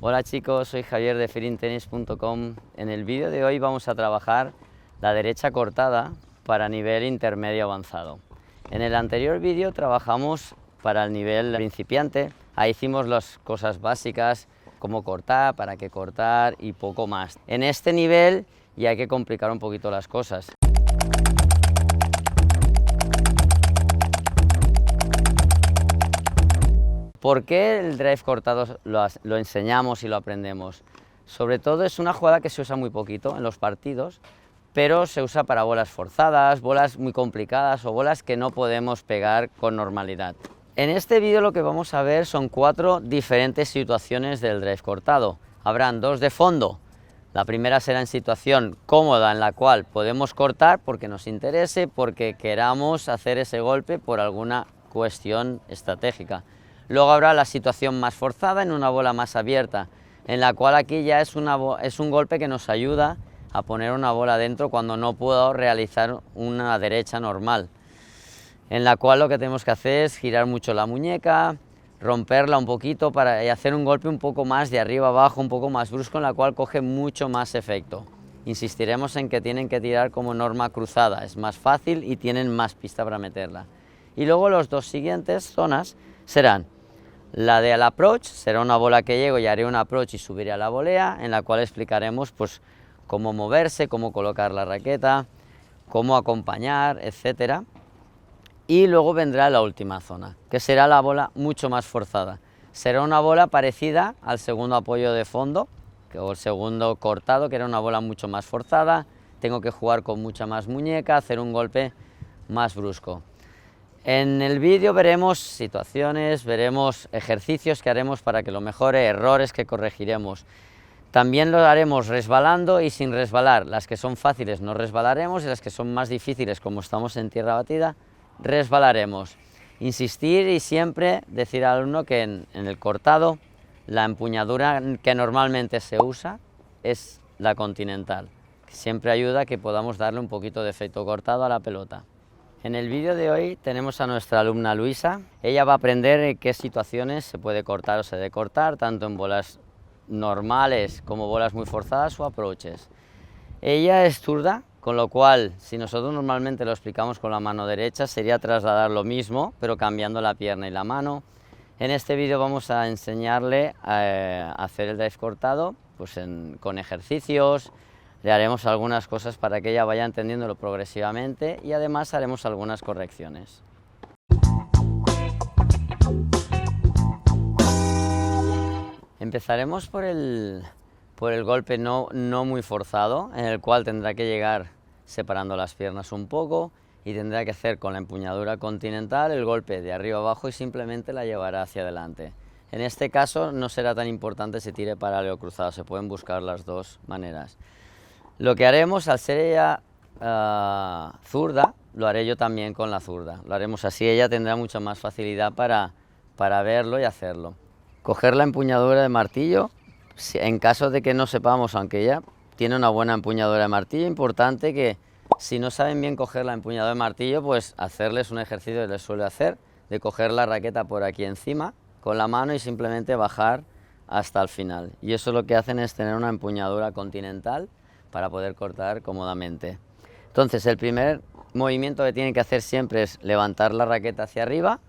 Hola chicos, soy Javier de feelintennis.com. En el vídeo de hoy vamos a trabajar la derecha cortada para nivel intermedio avanzado. En el anterior vídeo trabajamos para el nivel principiante, ahí hicimos las cosas básicas, cómo cortar, para qué cortar y poco más. En este nivel ya hay que complicar un poquito las cosas. ¿Por qué el drive cortado lo enseñamos y lo aprendemos? Sobre todo es una jugada que se usa muy poquito en los partidos, pero se usa para bolas forzadas, bolas muy complicadas o bolas que no podemos pegar con normalidad. En este vídeo lo que vamos a ver son 4 diferentes situaciones del drive cortado. Habrán 2 de fondo. La primera será en situación cómoda en la cual podemos cortar porque nos interese, porque queramos hacer ese golpe por alguna cuestión estratégica. Luego habrá la situación más forzada en una bola más abierta, en la cual aquí ya es un golpe que nos ayuda a poner una bola dentro cuando no puedo realizar una derecha normal, en la cual lo que tenemos que hacer es girar mucho la muñeca, romperla un poquito para hacer un golpe un poco más de arriba abajo, un poco más brusco, en la cual coge mucho más efecto. Insistiremos en que tienen que tirar como norma cruzada, es más fácil y tienen más pista para meterla. Y luego los 2 siguientes zonas serán la del approach, será una bola que llego y haré un approach y subiré a la volea, en la cual explicaremos pues cómo moverse, cómo colocar la raqueta, cómo acompañar, etcétera. Y luego vendrá la última zona, que será la bola mucho más forzada. Será una bola parecida al segundo apoyo de fondo, o el segundo cortado, que era una bola mucho más forzada. Tengo que jugar con mucha más muñeca, hacer un golpe más brusco. En el vídeo veremos situaciones, veremos ejercicios que haremos para que lo mejore, errores que corregiremos. También lo haremos resbalando y sin resbalar. Las que son fáciles no resbalaremos y las que son más difíciles, como estamos en tierra batida, resbalaremos. Insistir y siempre decir al alumno que en el cortado la empuñadura que normalmente se usa es la continental, que siempre ayuda a que podamos darle un poquito de efecto cortado a la pelota. En el vídeo de hoy tenemos a nuestra alumna Luisa. Ella va a aprender en qué situaciones se puede cortar o se debe cortar, tanto en bolas normales como bolas muy forzadas o approaches. Ella es zurda, con lo cual si nosotros normalmente lo explicamos con la mano derecha sería trasladar lo mismo, pero cambiando la pierna y la mano. En este vídeo vamos a enseñarle a hacer el drive cortado pues con ejercicios. Le haremos algunas cosas para que ella vaya entendiéndolo progresivamente y además haremos algunas correcciones. Empezaremos por el golpe no muy forzado, en el cual tendrá que llegar separando las piernas un poco y tendrá que hacer con la empuñadura continental el golpe de arriba abajo y simplemente la llevará hacia adelante. En este caso no será tan importante si tire paralelo o cruzado, se pueden buscar las dos maneras. Lo que haremos, al ser ella zurda, lo haré yo también con la zurda. Lo haremos así, ella tendrá mucha más facilidad para verlo y hacerlo. Coger la empuñadura de martillo, en caso de que no sepamos, aunque ella tiene una buena empuñadura de martillo, importante que si no saben bien coger la empuñadura de martillo, pues hacerles un ejercicio que les suele hacer, de coger la raqueta por aquí encima con la mano y simplemente bajar hasta el final. Y eso lo que hacen es tener una empuñadura continental para poder cortar cómodamente. Entonces el primer movimiento que tienen que hacer siempre es levantar la raqueta hacia arriba,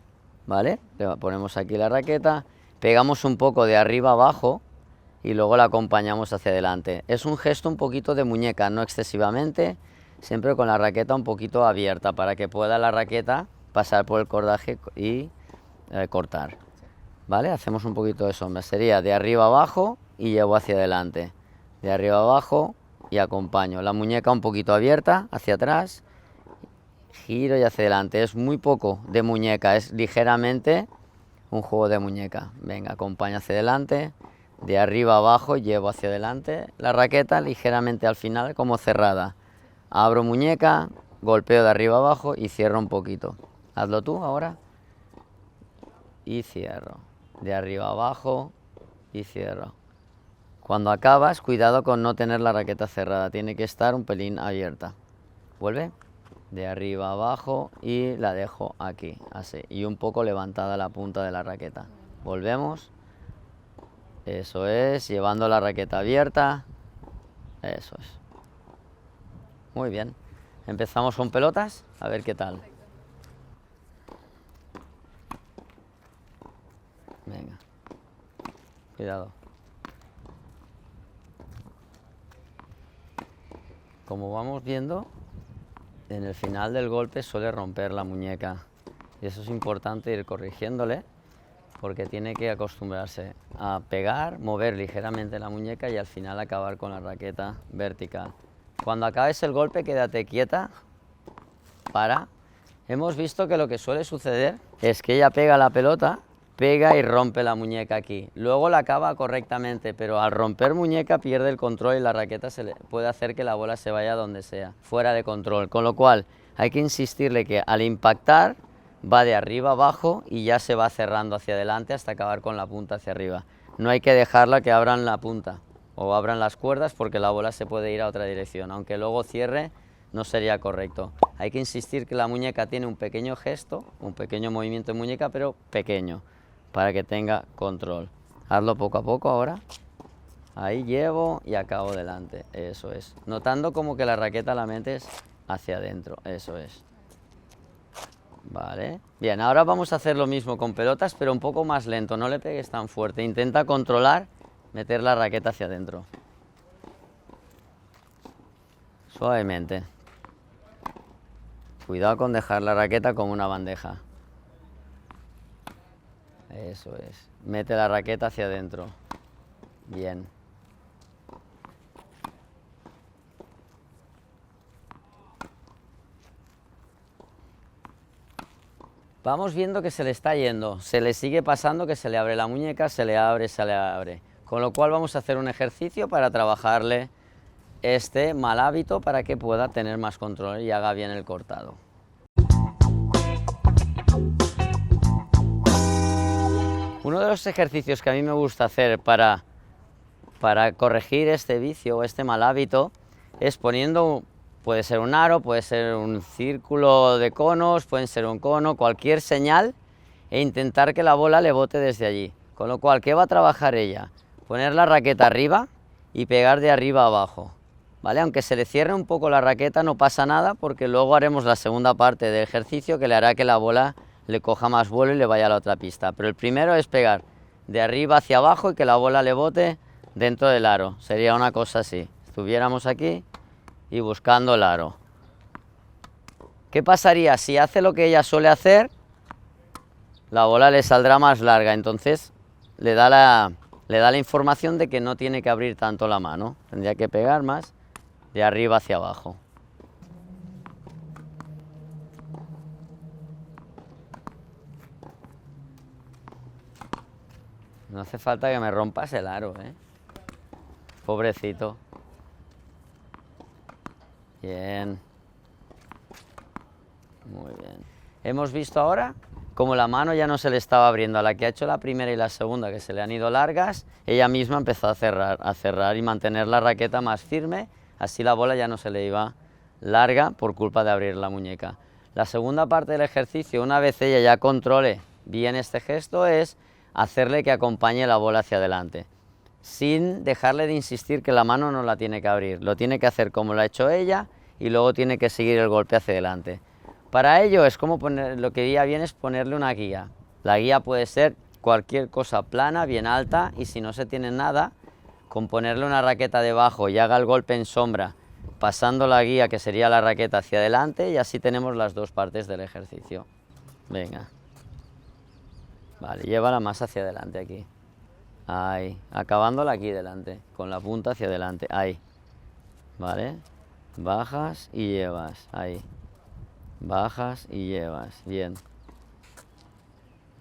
¿vale? Ponemos aquí la raqueta, pegamos un poco de arriba abajo y luego la acompañamos hacia adelante. Es un gesto un poquito de muñeca, no excesivamente, siempre con la raqueta un poquito abierta para que pueda la raqueta pasar por el cordaje y cortar, ¿vale? Hacemos un poquito de sombra, sería de arriba abajo y llevo hacia adelante, de arriba abajo y acompaño. La muñeca un poquito abierta hacia atrás, giro y hacia adelante. Es muy poco de muñeca, es ligeramente un juego de muñeca. Venga, acompaño hacia adelante, de arriba abajo, llevo hacia adelante la raqueta ligeramente al final como cerrada. Abro muñeca, golpeo de arriba abajo y cierro un poquito. Hazlo tú ahora. Y cierro. De arriba abajo y cierro. Cuando acabas, cuidado con no tener la raqueta cerrada, tiene que estar un pelín abierta. Vuelve, de arriba abajo y la dejo aquí, así, y un poco levantada la punta de la raqueta. Volvemos, Eso es, llevando la raqueta abierta. Eso es. Muy bien. Empezamos con pelotas, a ver qué tal. Venga. Cuidado. Como vamos viendo, en el final del golpe suele romper la muñeca. Y eso es importante ir corrigiéndole, porque tiene que acostumbrarse a pegar, mover ligeramente la muñeca y al final acabar con la raqueta vertical. Cuando acabes el golpe, quédate quieta, para. Hemos visto que lo que suele suceder es que ella pega la pelota, pega y rompe la muñeca aquí. Luego la acaba correctamente, pero al romper muñeca pierde el control y la raqueta puede hacer que la bola se vaya donde sea, fuera de control. Con lo cual hay que insistirle que al impactar va de arriba abajo y ya se va cerrando hacia adelante hasta acabar con la punta hacia arriba. No hay que dejarla que abran la punta o abran las cuerdas, porque la bola se puede ir a otra dirección, aunque luego cierre. No sería correcto. Hay que insistir que la muñeca tiene un pequeño gesto, un pequeño movimiento de muñeca, pero pequeño, para que tenga control. Hazlo poco a poco ahora. Ahí llevo y acabo delante. Eso es. Notando como que la raqueta la metes hacia adentro. Eso es. Vale. Bien, ahora vamos a hacer lo mismo con pelotas, pero un poco más lento. No le pegues tan fuerte. Intenta controlar, meter la raqueta hacia adentro. Suavemente. Cuidado con dejar la raqueta como una bandeja. Eso es. Mete la raqueta hacia adentro. Bien. Vamos viendo que se le está yendo. Se le sigue pasando que se le abre la muñeca, se le abre, se le abre. Con lo cual vamos a hacer un ejercicio para trabajarle este mal hábito para que pueda tener más control y haga bien el cortado. Uno de los ejercicios que a mí me gusta hacer para corregir este vicio o este mal hábito es poniendo, puede ser un aro, puede ser un círculo de conos, puede ser un cono, cualquier señal, e intentar que la bola le bote desde allí. Con lo cual, ¿qué va a trabajar ella? Poner la raqueta arriba y pegar de arriba a abajo. ¿Vale? Aunque se le cierre un poco la raqueta no pasa nada, porque luego haremos la segunda parte del ejercicio que le hará que la bola le coja más vuelo y le vaya a la otra pista. Pero el primero es pegar de arriba hacia abajo y que la bola le bote dentro del aro. Sería una cosa así. Estuviéramos aquí y buscando el aro. ¿Qué pasaría? Si hace lo que ella suele hacer, la bola le saldrá más larga. Entonces le da la información de que no tiene que abrir tanto la mano. Tendría que pegar más de arriba hacia abajo. No hace falta que me rompas el aro, ¿eh? Pobrecito. Bien. Muy bien. Hemos visto ahora como la mano ya no se le estaba abriendo. A la que ha hecho la primera y la segunda, que se le han ido largas, ella misma empezó a cerrar y mantener la raqueta más firme. Así la bola ya no se le iba larga por culpa de abrir la muñeca. La segunda parte del ejercicio, una vez ella ya controle bien este gesto, es hacerle que acompañe la bola hacia adelante, sin dejarle de insistir que la mano no la tiene que abrir. Lo tiene que hacer como lo ha hecho ella y luego tiene que seguir el golpe hacia adelante. Para ello es como lo que iría bien es ponerle una guía. La guía puede ser cualquier cosa plana, bien alta, y si no se tiene nada, con ponerle una raqueta debajo y haga el golpe en sombra, pasando la guía, que sería la raqueta, hacia adelante, y así tenemos las dos partes del ejercicio. Venga. Vale, llévala más hacia adelante aquí. Ahí, acabándola aquí delante, con la punta hacia adelante, ahí. Vale, bajas y llevas, ahí. Bajas y llevas, bien.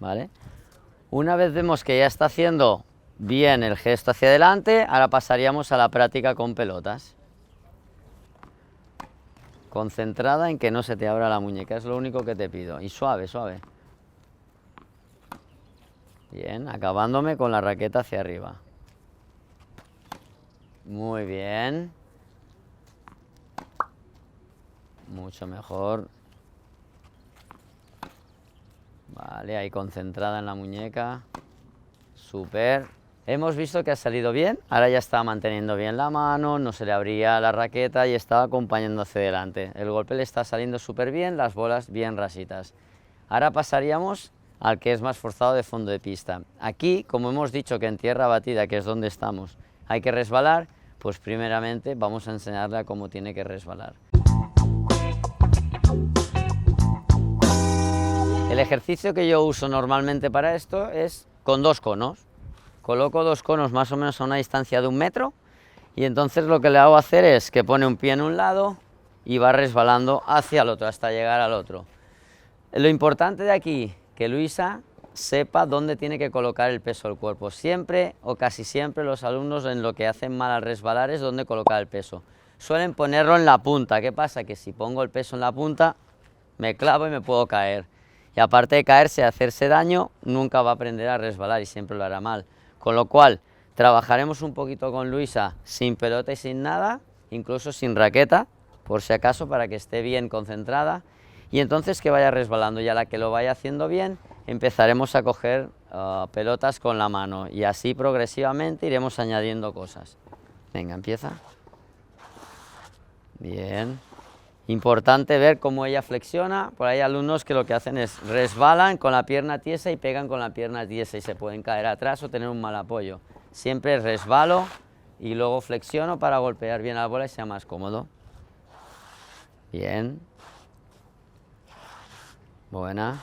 ¿Vale? Una vez vemos que ya está haciendo bien el gesto hacia adelante, ahora pasaríamos a la práctica con pelotas. Concentrada en que no se te abra la muñeca, es lo único que te pido. Y suave, suave. Bien, acabándome con la raqueta hacia arriba. Muy bien. Mucho mejor. Vale, ahí concentrada en la muñeca. Súper. Hemos visto que ha salido bien, ahora ya está manteniendo bien la mano, no se le abría la raqueta y estaba acompañando hacia adelante. El golpe le está saliendo súper bien, las bolas bien rasitas. Ahora pasaríamos al que es más forzado de fondo de pista. Aquí, como hemos dicho que en tierra batida, que es donde estamos, hay que resbalar, pues primeramente vamos a enseñarle a cómo tiene que resbalar. El ejercicio que yo uso normalmente para esto es con 2 conos. Coloco 2 conos más o menos a una distancia de 1 metro y entonces lo que le hago hacer es que pone un pie en un lado y va resbalando hacia el otro hasta llegar al otro. Lo importante de aquí, que Luisa sepa dónde tiene que colocar el peso del cuerpo. Siempre o casi siempre los alumnos en lo que hacen mal al resbalar es dónde colocar el peso. Suelen ponerlo en la punta. ¿Qué pasa? Que si pongo el peso en la punta me clavo y me puedo caer. Y aparte de caerse y hacerse daño, nunca va a aprender a resbalar y siempre lo hará mal. Con lo cual, trabajaremos un poquito con Luisa sin pelota y sin nada, incluso sin raqueta, por si acaso, para que esté bien concentrada. Y entonces que vaya resbalando, y a la que lo vaya haciendo bien, empezaremos a coger pelotas con la mano. Y así progresivamente iremos añadiendo cosas. Venga, empieza. Bien. Importante ver cómo ella flexiona. Por ahí hay alumnos que lo que hacen es resbalan con la pierna tiesa y pegan con la pierna tiesa y se pueden caer atrás o tener un mal apoyo. Siempre resbalo y luego flexiono para golpear bien la bola y sea más cómodo. Bien. Buena.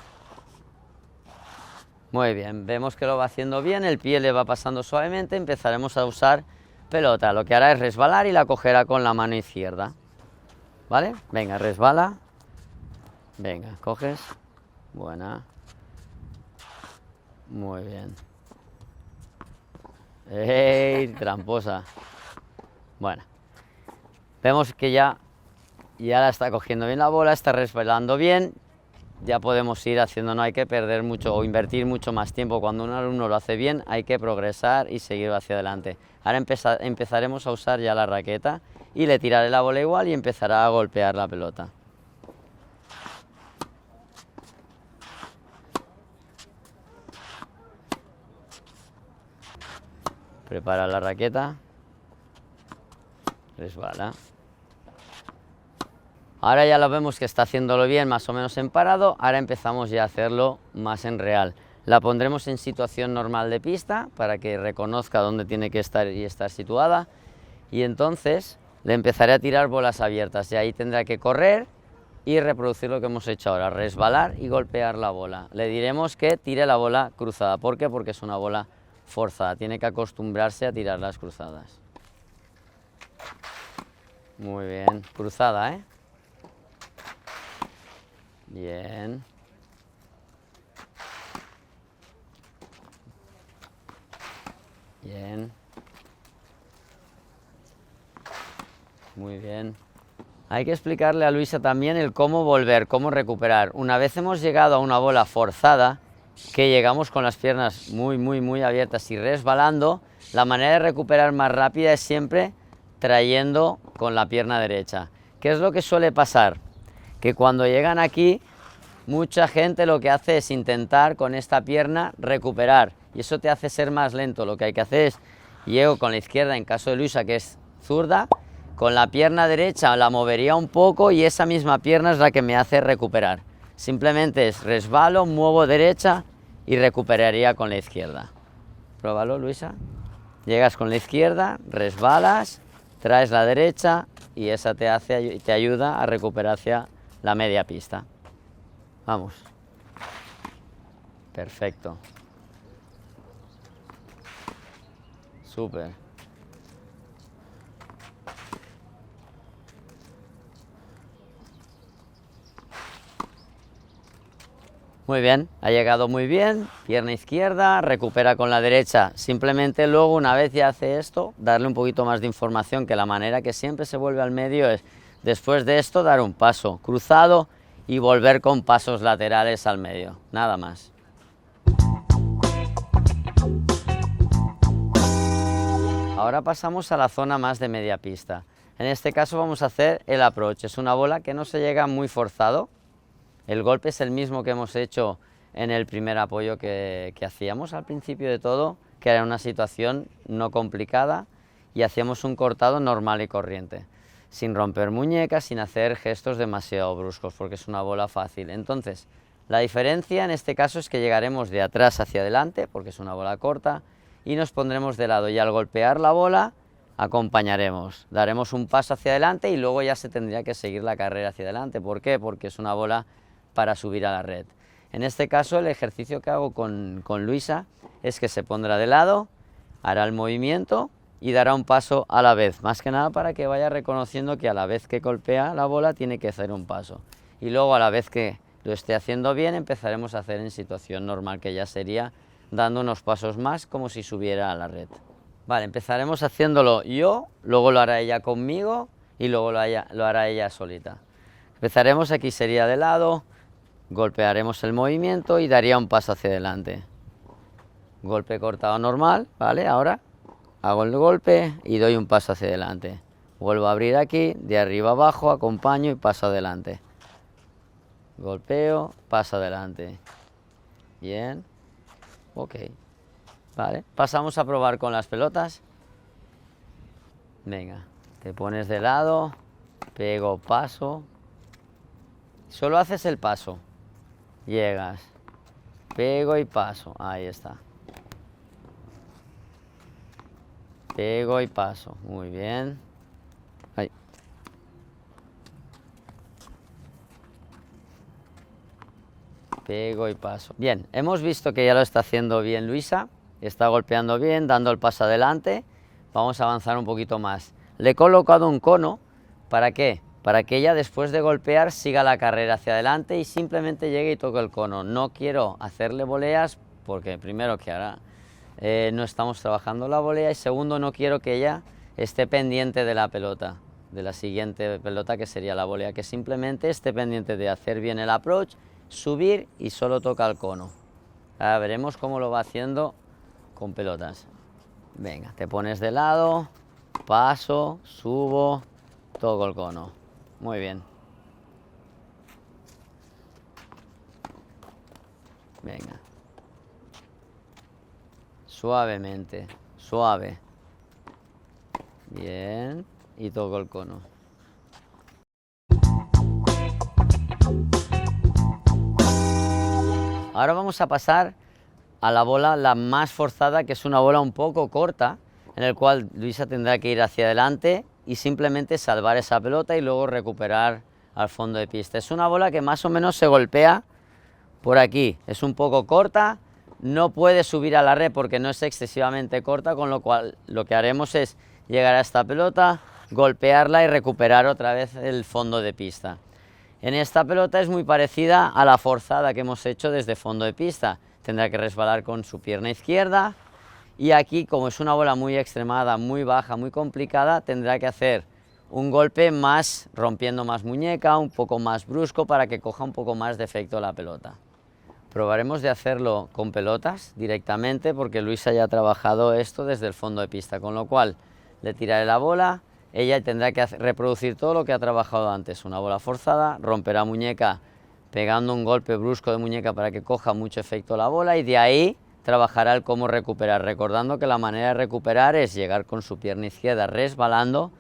Muy bien, vemos que lo va haciendo bien, el pie le va pasando suavemente, empezaremos a usar pelota. Lo que hará es resbalar y la cogerá con la mano izquierda. ¿Vale? Venga, resbala. Venga, coges. Buena. Muy bien. ¡Ey! Tramposa. Bueno. Vemos que ya la está cogiendo bien la bola, está resbalando bien. Ya podemos ir haciendo, no hay que perder mucho o invertir mucho más tiempo. Cuando un alumno lo hace bien, hay que progresar y seguir hacia adelante. Ahora empezaremos a usar ya la raqueta y le tiraré la bola igual y empezará a golpear la pelota. Prepara la raqueta, resbala. Ahora ya lo vemos que está haciéndolo bien, más o menos en parado, ahora empezamos ya a hacerlo más en real. La pondremos en situación normal de pista para que reconozca dónde tiene que estar y estar situada. Y entonces le empezaré a tirar bolas abiertas y ahí tendrá que correr y reproducir lo que hemos hecho ahora, resbalar y golpear la bola. Le diremos que tire la bola cruzada. ¿Por qué? Porque es una bola forzada, tiene que acostumbrarse a tirar las cruzadas. Muy bien, cruzada, ¿eh? Bien. Bien. Muy bien. Hay que explicarle a Luisa también el cómo volver, cómo recuperar. Una vez hemos llegado a una bola forzada, que llegamos con las piernas muy abiertas y resbalando, la manera de recuperar más rápida es siempre trayendo con la pierna derecha. ¿Qué es lo que suele pasar? Que cuando llegan aquí, mucha gente lo que hace es intentar con esta pierna recuperar y eso te hace ser más lento. Lo que hay que hacer es, llego con la izquierda en caso de Luisa que es zurda, con la pierna derecha la movería un poco y esa misma pierna es la que me hace recuperar. Simplemente es resbalo, muevo derecha y recuperaría con la izquierda. Pruébalo, Luisa. Llegas con la izquierda, resbalas, traes la derecha y esa te ayuda a recuperar hacia la media pista. Vamos. Perfecto. Súper. Muy bien, ha llegado muy bien, pierna izquierda, recupera con la derecha. Simplemente luego, una vez ya hace esto, darle un poquito más de información, que la manera que siempre se vuelve al medio es, después de esto, dar un paso cruzado y volver con pasos laterales al medio, nada más. Ahora pasamos a la zona más de media pista. En este caso vamos a hacer el approach, es una bola que no se llega muy forzado. El golpe es el mismo que hemos hecho en el primer apoyo que hacíamos al principio de todo que era una situación no complicada y hacíamos un cortado normal y corriente, sin romper muñecas, sin hacer gestos demasiado bruscos, porque es una bola fácil. Entonces, la diferencia en este caso es que llegaremos de atrás hacia adelante, porque es una bola corta, y nos pondremos de lado, y al golpear la bola acompañaremos, daremos un paso hacia adelante y luego ya se tendría que seguir la carrera hacia adelante. ¿Por qué? Porque es una bola para subir a la red. En este caso el ejercicio que hago con Luisa es que se pondrá de lado, hará el movimiento y dará un paso a la vez, más que nada para que vaya reconociendo que a la vez que golpea la bola tiene que hacer un paso. Y luego a la vez que lo esté haciendo bien empezaremos a hacer en situación normal, que ya sería dando unos pasos más como si subiera a la red. Vale, empezaremos haciéndolo yo, luego lo hará ella conmigo y luego lo hará ella solita. Empezaremos aquí, sería de lado, golpearemos el movimiento y daría un paso hacia adelante. Golpe cortado normal, ¿vale? Ahora hago el golpe y doy un paso hacia adelante. Vuelvo a abrir aquí, de arriba abajo, acompaño y paso adelante. Golpeo, paso adelante. Bien, ok. Vale, pasamos a probar con las pelotas. Venga, te pones de lado, pego, paso. Solo haces el paso. Llegas, pego y paso. Ahí está. Pego y paso. Muy bien. Ahí. Pego y paso. Bien, hemos visto que ya lo está haciendo bien Luisa. Está golpeando bien, dando el paso adelante. Vamos a avanzar un poquito más. Le he colocado un cono. ¿Para qué? Para que ella después de golpear siga la carrera hacia adelante y simplemente llegue y toque el cono. No quiero hacerle voleas porque primero que ahora no estamos trabajando la volea y segundo no quiero que ella esté pendiente de la pelota, de la siguiente pelota que sería la volea, que simplemente esté pendiente de hacer bien el approach, subir y solo toca el cono. Ahora veremos cómo lo va haciendo con pelotas. Venga, te pones de lado, paso, subo, toco el cono. Muy bien. Venga. Suavemente, suave. Bien. Y toco el cono. Ahora vamos a pasar a la bola la más forzada, que es una bola un poco corta, en el cual Luisa tendrá que ir hacia adelante y simplemente salvar esa pelota y luego recuperar al fondo de pista. Es una bola que más o menos se golpea por aquí, es un poco corta, no puede subir a la red porque no es excesivamente corta, con lo cual lo que haremos es llegar a esta pelota, golpearla y recuperar otra vez el fondo de pista. En esta pelota es muy parecida a la forzada que hemos hecho desde fondo de pista. Tendrá que resbalar con su pierna izquierda y aquí, como es una bola muy extremada, muy baja, muy complicada, tendrá que hacer un golpe más, rompiendo más muñeca, un poco más brusco para que coja un poco más de efecto la pelota. Probaremos de hacerlo con pelotas directamente porque Luisa ya ha trabajado esto desde el fondo de pista, con lo cual le tiraré la bola, ella tendrá que reproducir todo lo que ha trabajado antes, una bola forzada, romperá muñeca pegando un golpe brusco de muñeca para que coja mucho efecto la bola y de ahí trabajará el cómo recuperar, recordando que la manera de recuperar es llegar con su pierna izquierda resbalando,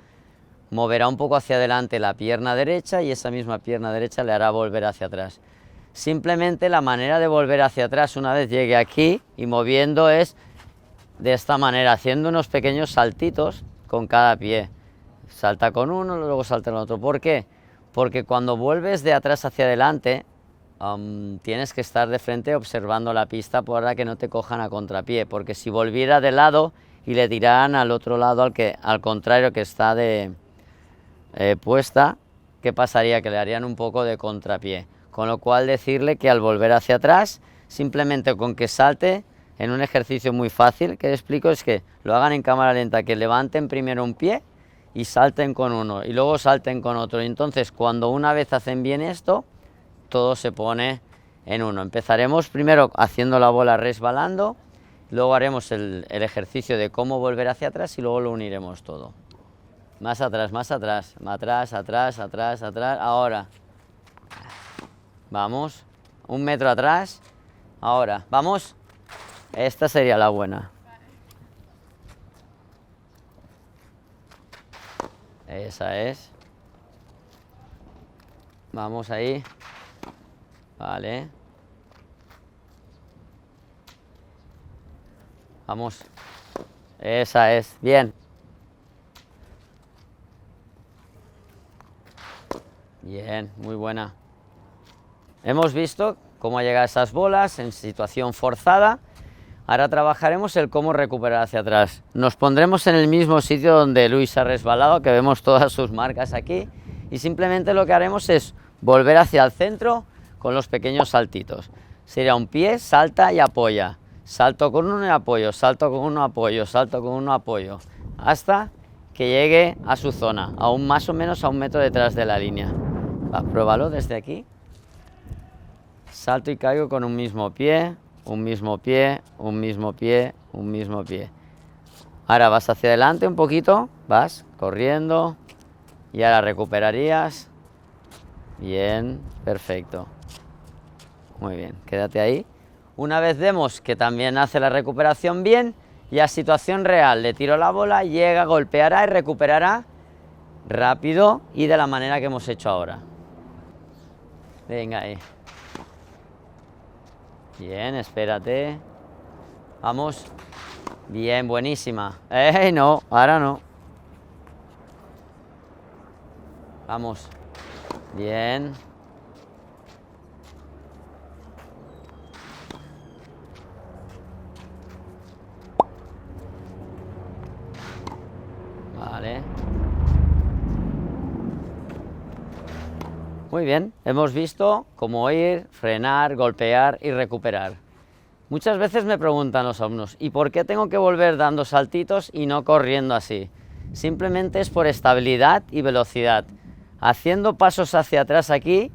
moverá un poco hacia adelante la pierna derecha y esa misma pierna derecha le hará volver hacia atrás. Simplemente la manera de volver hacia atrás una vez llegue aquí y moviendo es de esta manera, haciendo unos pequeños saltitos con cada pie. Salta con uno, luego salta con otro. ¿Por qué? Porque cuando vuelves de atrás hacia adelante, tienes que estar de frente observando la pista para que no te cojan a contrapié, porque si volviera de lado y le tiraran al otro lado, al contrario que está puesta, ¿qué pasaría? Que le harían un poco de contrapié. Con lo cual decirle que al volver hacia atrás, simplemente con que salte, en un ejercicio muy fácil que les explico, es que lo hagan en cámara lenta, que levanten primero un pie y salten con uno y luego salten con otro. Y entonces cuando una vez hacen bien esto, todo se pone en uno. Empezaremos primero haciendo la bola resbalando, luego haremos el ejercicio de cómo volver hacia atrás y luego lo uniremos todo. Más atrás, atrás, atrás, atrás, atrás. Ahora. Vamos. 1 metro atrás. Ahora. Vamos. Esta sería la buena. Esa es. Vamos ahí. Vale. Vamos. Esa es. Bien. Bien, muy buena. Hemos visto cómo llegar a esas bolas en situación forzada. Ahora trabajaremos el cómo recuperar hacia atrás. Nos pondremos en el mismo sitio donde Luis ha resbalado, que vemos todas sus marcas aquí, y simplemente lo que haremos es volver hacia el centro con los pequeños saltitos. Sería un pie, salta y apoya. Salto con uno y apoyo, salto con uno, apoyo, salto con uno, apoyo, hasta que llegue a su zona, aún más o menos a 1 metro detrás de la línea. Va, pruébalo desde aquí. Salto y caigo con un mismo pie, un mismo pie, un mismo pie, un mismo pie. Ahora vas hacia adelante un poquito, vas corriendo y ahora recuperarías. Bien, perfecto. Muy bien, quédate ahí. Una vez vemos que también hace la recuperación bien, ya situación real, le tiro la bola, llega, golpeará y recuperará rápido y de la manera que hemos hecho ahora. Venga ahí. Bien, espérate. Vamos. Bien, buenísima. No, ahora no. Vamos. Bien. Vale. Muy bien, hemos visto cómo ir, frenar, golpear y recuperar. Muchas veces me preguntan los alumnos, ¿y por qué tengo que volver dando saltitos y no corriendo así? Simplemente es por estabilidad y velocidad. Haciendo pasos hacia atrás aquí,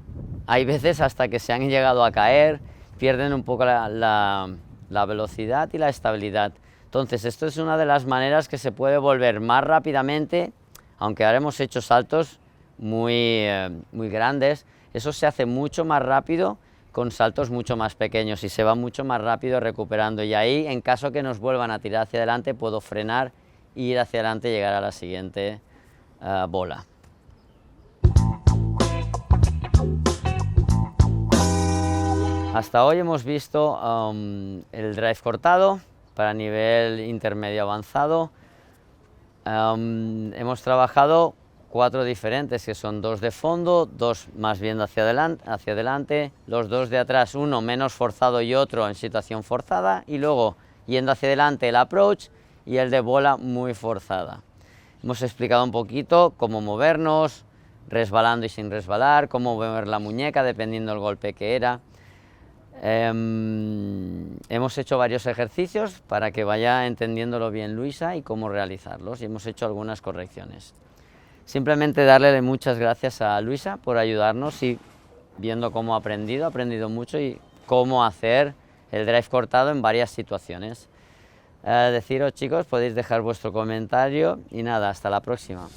hay veces hasta que se han llegado a caer, pierden un poco la velocidad y la estabilidad. Entonces, esto es una de las maneras que se puede volver más rápidamente, aunque ahora hemos hecho saltos muy grandes, eso se hace mucho más rápido con saltos mucho más pequeños y se va mucho más rápido recuperando, y ahí, en caso que nos vuelvan a tirar hacia adelante, puedo frenar, ir hacia adelante y llegar a la siguiente bola. Hasta hoy hemos visto el drive cortado para nivel intermedio avanzado. Hemos trabajado 4 diferentes, que son 2 de fondo, 2 más bien hacia adelante, los 2 de atrás, uno menos forzado y otro en situación forzada, y luego yendo hacia adelante el approach y el de bola muy forzada. Hemos explicado un poquito cómo movernos, resbalando y sin resbalar, cómo mover la muñeca dependiendo del golpe que era. Hemos hecho varios ejercicios para que vaya entendiéndolo bien Luisa y cómo realizarlos, y hemos hecho algunas correcciones. Simplemente darle muchas gracias a Luisa por ayudarnos y viendo cómo ha aprendido mucho y cómo hacer el drive cortado en varias situaciones. Deciros, chicos, podéis dejar vuestro comentario y nada, hasta la próxima.